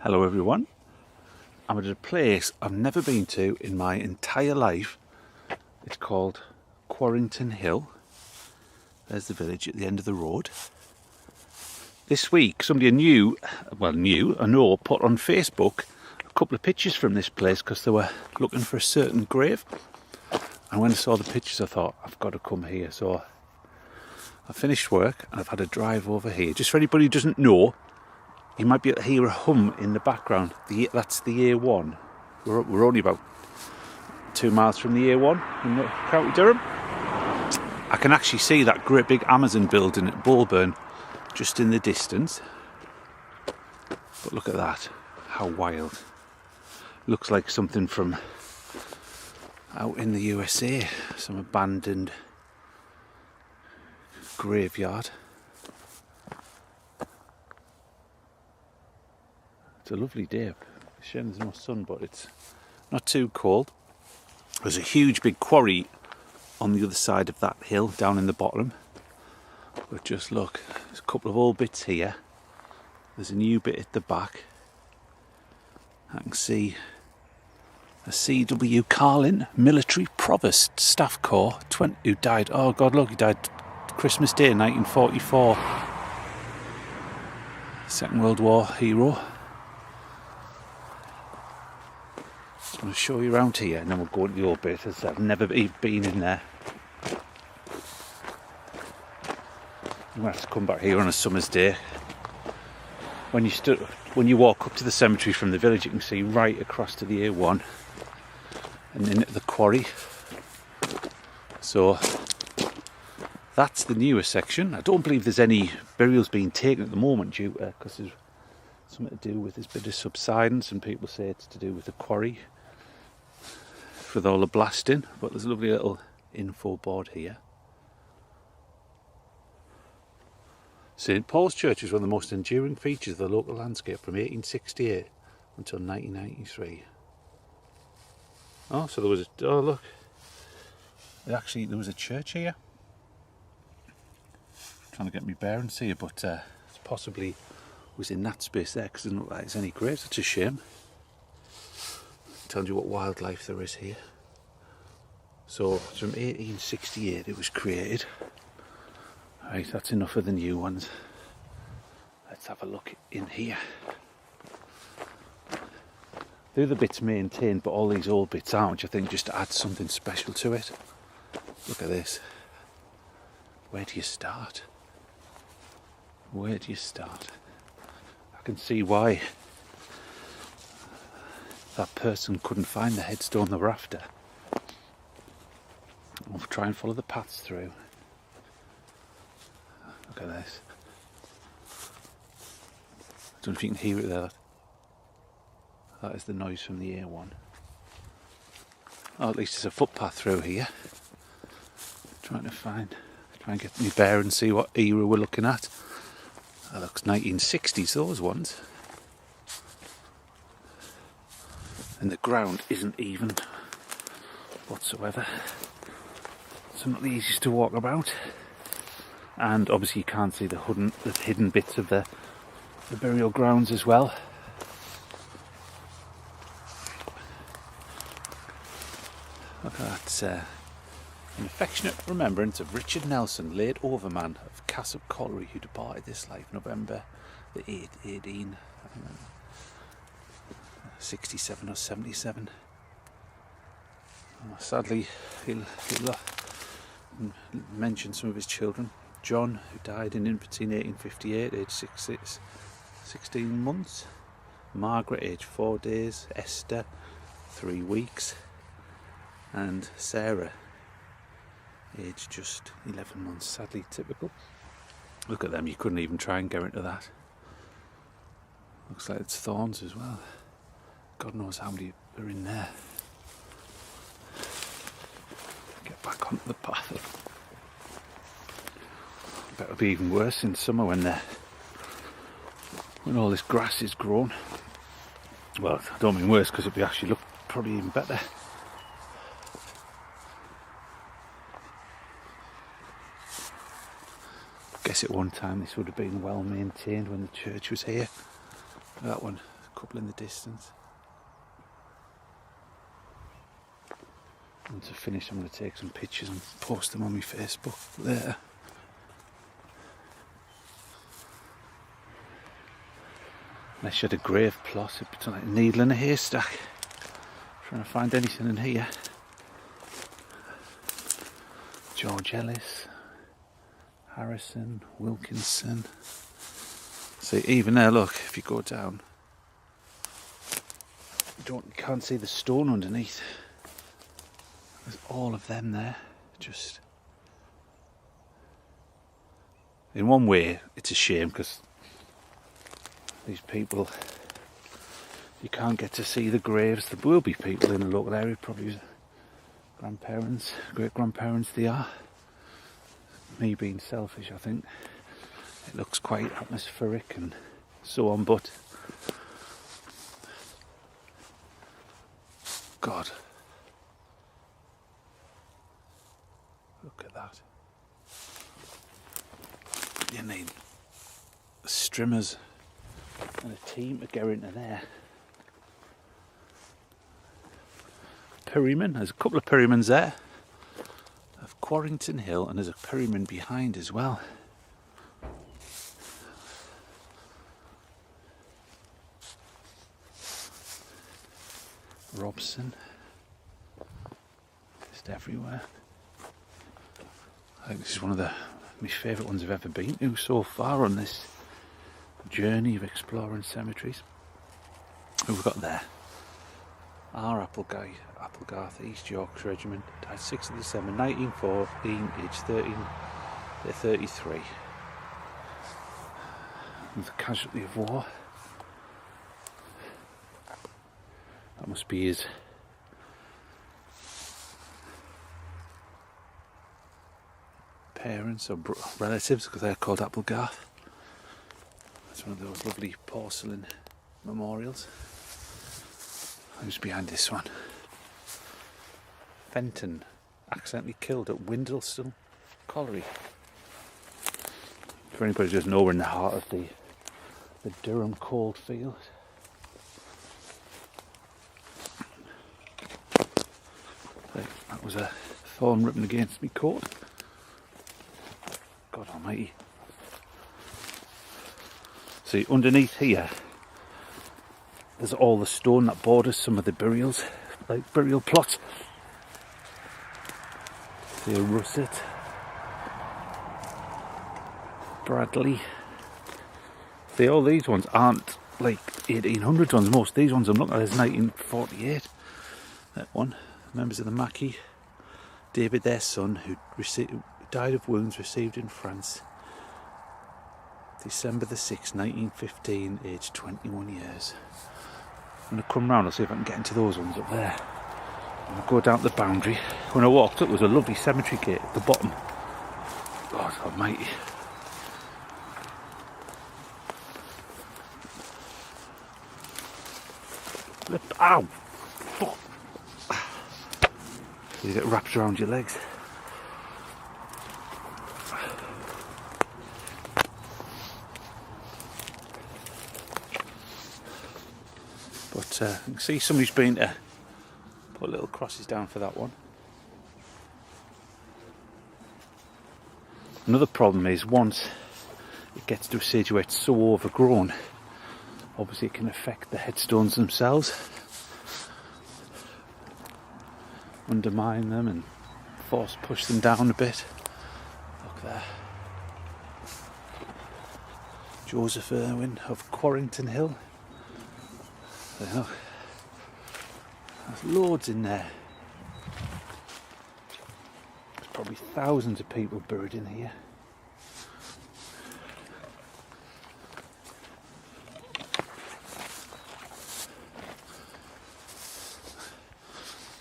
Hello everyone, I'm at a place I've never been to in my entire life. It's called Quarrington Hill. There's the village at the end of the road. This week somebody I know, put on Facebook a couple of pictures from this place because they were looking for a certain grave. And when I saw the pictures I thought, I've got to come here. So I finished work and I've had a drive over here. Just for anybody who doesn't know, you might be able to hear a hum in the background. That's the A1. We're only about 2 miles from the A1 in County Durham. I can actually see that great big Amazon building at Bulburn just in the distance. But look at that, how wild. Looks like something from out in the USA, some abandoned graveyard. It's a lovely day. Shame there's no sun, but it's not too cold. There's a huge big quarry on the other side of that hill, down in the bottom. But just look, there's a couple of old bits here. There's a new bit at the back. I can see a C.W. Carlin, military provost, staff corps, who died, oh God, look, he died Christmas Day 1944. Second World War hero. I'm going to show you around here and then we'll go into the old bit, as I've never been in there. I'm going to have to come back here on a summer's day. When you walk up to the cemetery from the village, you can see right across to the A1 and then at the quarry. So that's the newer section. I don't believe there's any burials being taken at the moment because there's something to do with this bit of subsidence, and people say it's to do with the quarry with all the blasting. But there's a lovely little info board here. St Paul's Church is one of the most enduring features of the local landscape from 1868 until 1993. Oh, so there was look. Actually, there was a church here. I'm trying to get me bearings here, but it's possibly was in that space there, because it doesn't look like there's any graves. It's a shame. Tells you what wildlife there is here. So it's from 1868 it was created. Right, that's enough of the new ones. Let's have a look in here. The other bits maintained, but all these old bits aren't, which I think just adds something special to it. Look at this. Where do you start? Where do you start? I can see why that person couldn't find the headstone they were after. I'll try and follow the paths through. Look at this. I don't know if you can hear it there. That is the noise from the A1. Oh, at least there's a footpath through here. Try and get me bear and see what era we're looking at. That looks 1960s, those ones. And the ground isn't even whatsoever. So not the easiest to walk about. And obviously you can't see the hidden bits of the burial grounds as well. Look at that. An affectionate remembrance of Richard Nelson, late overman of Castle Colliery, who departed this life November the 8th, 1867 or 77. Sadly, he'll mention some of his children. John, who died in infancy in 1858, aged 16 months. Margaret, aged 4 days. Esther, 3 weeks. And Sarah, aged just 11 months. Sadly typical. Look at them, you couldn't even try and go into that. Looks like it's thorns as well. God knows how many are in there. Get back onto the path. Bet it'll be even worse in summer when all this grass is grown. Well, I don't mean worse, because it'll be actually look probably even better. Guess at one time this would have been well maintained when the church was here. That one couple in the distance. Once I've finished, I'm going to take some pictures and post them on my Facebook later. Unless you had a grave plot, it'd be like a needle in a haystack. Trying to find anything in here. George Ellis, Harrison, Wilkinson. See, even there, look, if you go down, you can't see the stone underneath. There's all of them there. Just in one way, it's a shame because these people, you can't get to see the graves. There will be people in the local area, probably grandparents, great grandparents they are. Me being selfish, I think. It looks quite atmospheric and so on, but God, look at that. You need strimmers and a team to get into there. Perryman, there's a couple of Perrymans there. Of Quarrington Hill, and there's a Perryman behind as well. Robson, just everywhere. I think this is one of my favourite ones I've ever been to so far on this journey of exploring cemeteries. Who we've got there? Our Applegarth East Yorkshire Regiment, died 6th of December 1914, aged 33. With a casualty of war. That must be his parents or relatives, because they're called Applegarth. That's one of those lovely porcelain memorials. Who's behind this one? Fenton, accidentally killed at Windleston Colliery. For anybody who doesn't know, we're in the heart of the Durham coalfield. That was a thorn ripping against me coat. God almighty. See, underneath here, there's all the stone that borders some of the burials, like burial plots. See, Russet, Bradley. See, all these ones aren't like 1800s ones. Most of these ones I'm looking at is 1948. That one, members of the Mackey. David, their son, who died of wounds received in France, December the 6th, 1915, aged 21 years. I'm going to come round and see if I can get into those ones up there. I'm going to go down to the boundary. When I walked up, there was a lovely cemetery gate at the bottom. God almighty. Ow! Fuck. You get wrapped around your legs. But you can see somebody's been to put little crosses down for that one. Another problem is once it gets to a stage where it's so overgrown, obviously it can affect the headstones themselves, undermine them and push them down a bit. Look there. Joseph Irwin of Quarrington Hill. There, look. There's loads in there. There's probably thousands of people buried in here.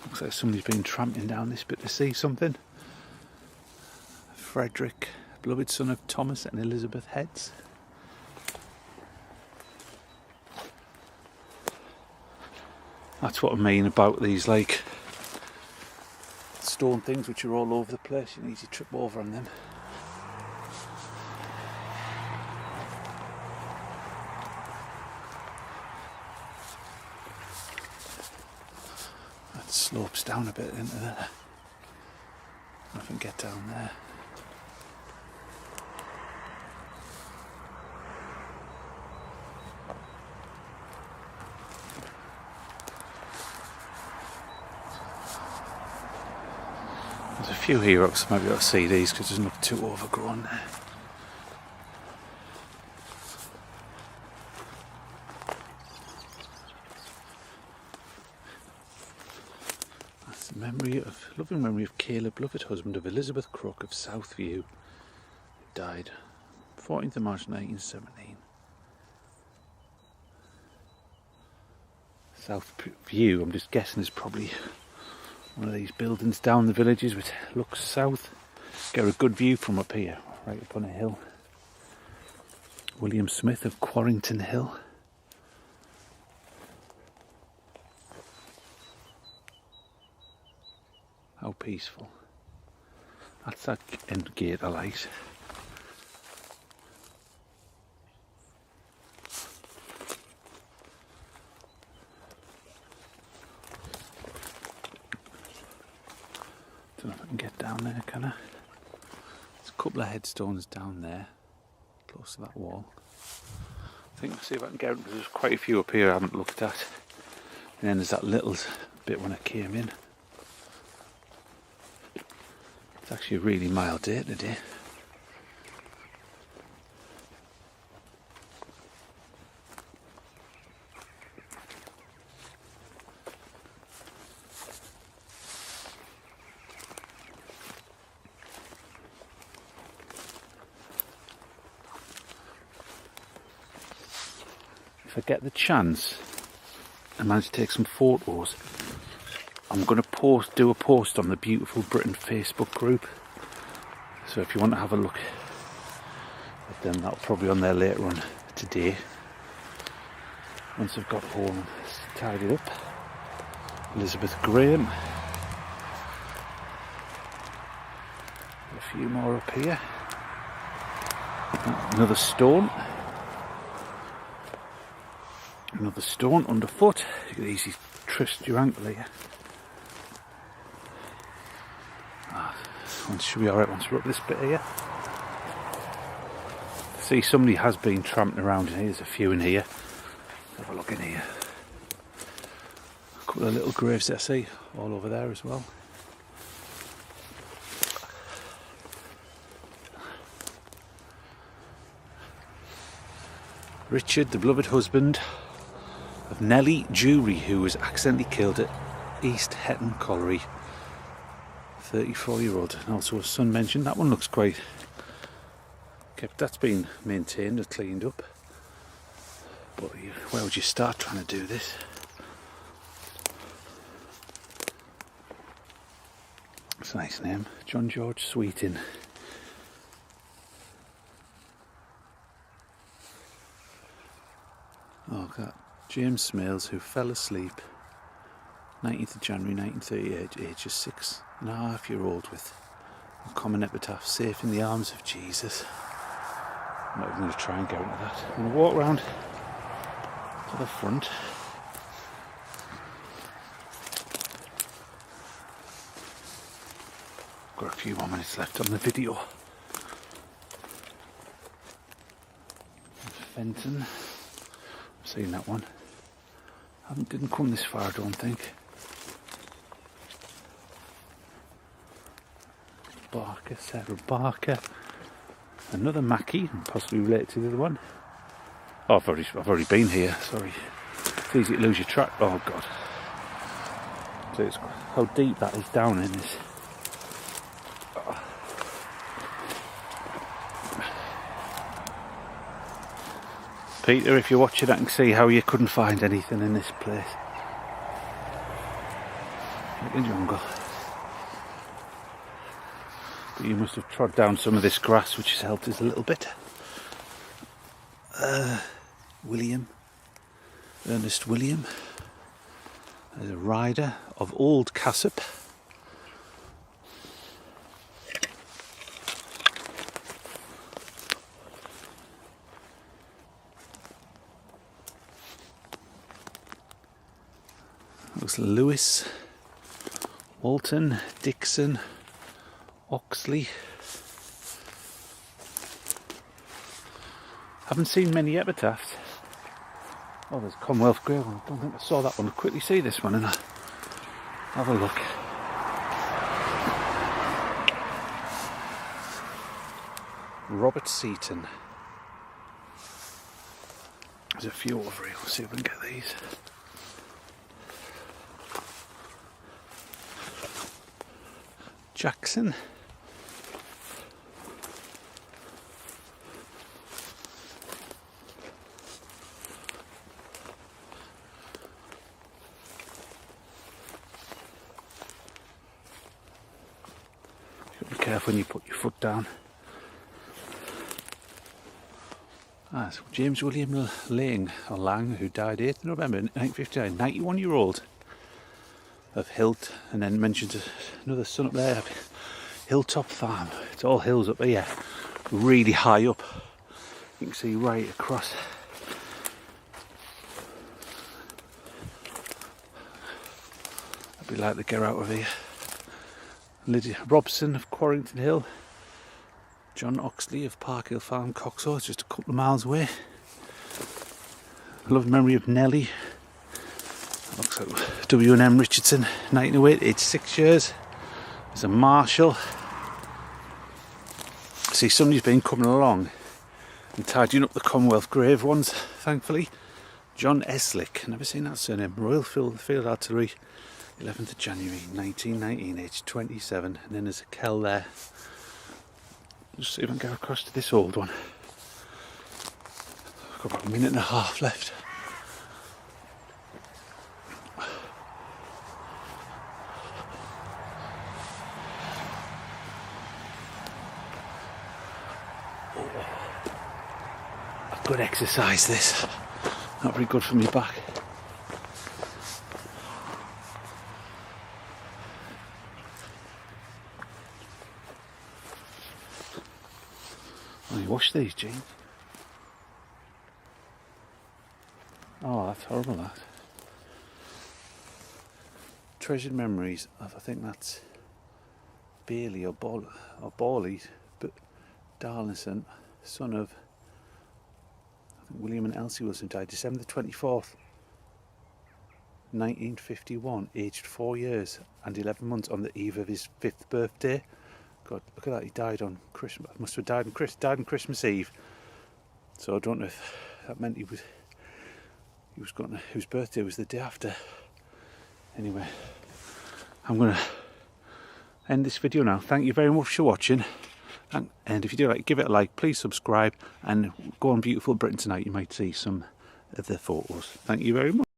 Looks like somebody's been tramping down this bit to see something. Frederick, beloved son of Thomas and Elizabeth Heads. That's what I mean about these like stone things which are all over the place. You need to trip over on them. slopes down a bit into there. I can get down there. There's a few here, I might be able to see these because it doesn't look too overgrown there. Loving memory of Caleb, beloved husband of Elizabeth Crook of Southview, who died 14th of March 1917. Southview, I'm just guessing, is probably one of these buildings down the villages which looks south. Get a good view from up here, right up on a hill. William Smith of Quarrington Hill. How peaceful. That's that end gate I like. Don't know if I can get down there, can I? There's a couple of headstones down there, close to that wall. I think I'll see if I can get them, because there's quite a few up here I haven't looked at. And then there's that little bit when I came in. It's actually a really mild day today. If I get the chance and manage to take some photos, I'm going to do a post on the Beautiful Britain Facebook group. So if you want to have a look at them, that'll probably be on there later on today. Once I've got home and tidied up. Elizabeth Graham. A few more up here. Another stone. Another stone underfoot. You can easily twist your ankle here. Should be alright once we're up this bit here. See, somebody has been tramping around in here. There's a few in here. Have a look in here. A couple of little graves I see all over there as well. Richard, the beloved husband of Nellie Jury, who was accidentally killed at East Hetton Colliery. 34-year-old, and also a son mentioned. That one looks quite kept. That's been maintained and cleaned up. But where would you start trying to do this? It's a nice name, John George Sweeting. Oh, God. James Smales, who fell asleep 19th of January 1938, age of 6.5-year-old, with a common epitaph, safe in the arms of Jesus. I'm not even going to try and go into that. I'm going to walk round to the front. Got a few more minutes left on the video. Fenton. I've seen that one. Didn't come this far, I don't think. Barker, Sarah Barker. Another Mackie, possibly related to the other one. Oh, I've already been here, sorry. It's easy to lose your track. Oh, God. So it's how deep that is down in this. Peter, if you're watching, I can see how you couldn't find anything in this place. Like a jungle. But you must have trod down some of this grass, which has helped us a little bit. Ernest William. There's a rider of Old Cassop. Looks Lewis Walton, Dixon, Oxley. Haven't seen many epitaphs. Oh, there's Commonwealth Grave one. I don't think I saw that one. I'll quickly see this one and I'll have a look. Robert Seaton. There's a few over here. We'll see if we can get these. Jackson. Be careful when you put your foot down. So James William Lang, who died 8th November 1959, 91-year-old of Hilt, and then mentions another son up there, Hilltop Farm. It's all hills up here, really high up. You can see right across. I'd be like to get out of here. Lydia Robson of Quarrington Hill. John Oxley of Parkhill Farm, Coxall, it's just a couple of miles away. I love the memory of Nellie. Looks like W&M Richardson, 1908, aged 6 years. He's a marshal. See, somebody's been coming along and tidying up the Commonwealth Grave ones, thankfully. John Eslick, never seen that surname. Royal Field Artillery, 11th of January 1919, aged 27. And then there's a Kell there. Just see if I can go across to this old one. I've got about a minute and a half left. A good exercise this. Not very good for me back. Wash these, Gene. Oh, that's horrible, that. Treasured memories of, I think that's Bailey or Bawley, but Darlington, son of, I think, William and Elsie Wilson, died December the 24th, 1951, aged 4 years and 11 months on the eve of his 5th birthday. God, look at that, he died on Christmas. Must have died on Christmas Eve. So I don't know if that meant his birthday was the day after. Anyway, I'm going to end this video now. Thank you very much for watching. And if you do like, give it a like, please subscribe, and go on Beautiful Britain tonight. You might see some of the photos. Thank you very much.